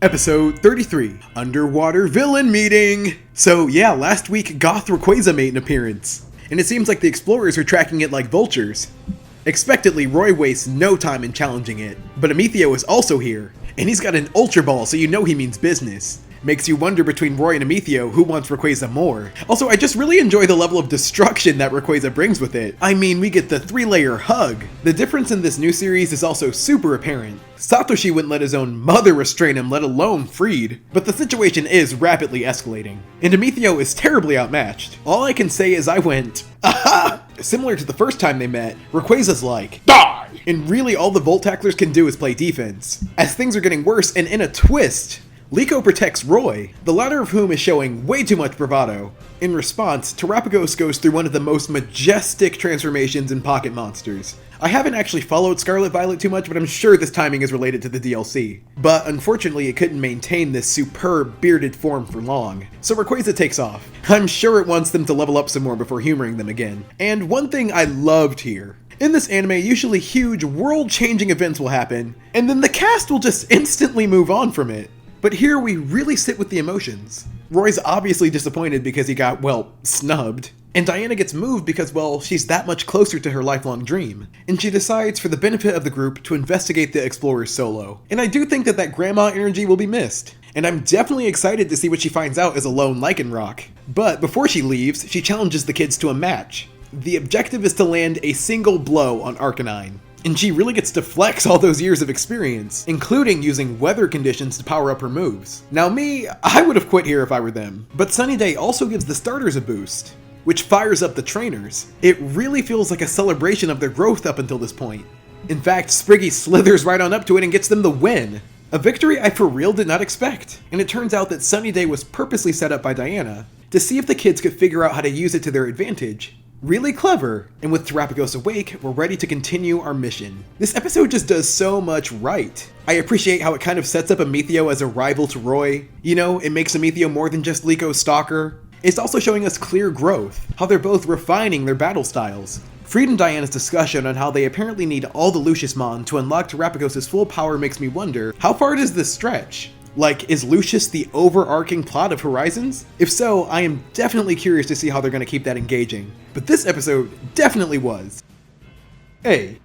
Episode 33, Underwater Villain Meeting! So yeah, last week Goth Rayquaza made an appearance, and it seems like the explorers are tracking it like vultures. Expectedly, Roy wastes no time in challenging it, but Amethio is also here, and he's got an Ultra Ball, so you know he means business. Makes you wonder between Roy and Amethio who wants Rayquaza more. Also, I just really enjoy the level of destruction that Rayquaza brings with it. I mean, we get the 3-layer hug. The difference in this new series is also super apparent. Satoshi wouldn't let his own mother restrain him, let alone freed. But the situation is rapidly escalating, and Amethio is terribly outmatched. All I can say is I went, aha! Similar to the first time they met, Rayquaza's like, die! And really all the Volt Tacklers can do is play defense. As things are getting worse, and in a twist, Liko protects Roy, the latter of whom is showing way too much bravado. In response, Terapagos goes through one of the most majestic transformations in Pocket Monsters. I haven't actually followed Scarlet Violet too much, but I'm sure this timing is related to the DLC. But unfortunately, it couldn't maintain this superb bearded form for long, so Rayquaza takes off. I'm sure it wants them to level up some more before humoring them again. And one thing I loved here. In this anime, usually huge, world-changing events will happen, and then the cast will just instantly move on from it. But here we really sit with the emotions. Roy's obviously disappointed because he got, well, snubbed. And Diana gets moved because, well, she's that much closer to her lifelong dream. And she decides, for the benefit of the group, to investigate the explorers solo. And I do think that grandma energy will be missed. And I'm definitely excited to see what she finds out as a lone Lycanroc. But before she leaves, she challenges the kids to a match. The objective is to land a single blow on Arcanine. And she really gets to flex all those years of experience, including using weather conditions to power up her moves. Now me, I would have quit here if I were them. But Sunny Day also gives the starters a boost, which fires up the trainers. It really feels like a celebration of their growth up until this point. In fact, Spriggy slithers right on up to it and gets them the win. A victory I for real did not expect. And it turns out that Sunny Day was purposely set up by Diana to see if the kids could figure out how to use it to their advantage. Really clever, and with Terapagos awake, we're ready to continue our mission. This episode just does so much right. I appreciate how it kind of sets up Amethio as a rival to Roy. You know, it makes Amethio more than just Liko's stalker. It's also showing us clear growth, how they're both refining their battle styles. Fried and Diana's discussion on how they apparently need all the Luciusmon to unlock Terapagos' full power makes me wonder, how far does this stretch? Like, is Lucius the overarching plot of Horizons? If so, I am definitely curious to see how they're going to keep that engaging. But this episode definitely was. Hey,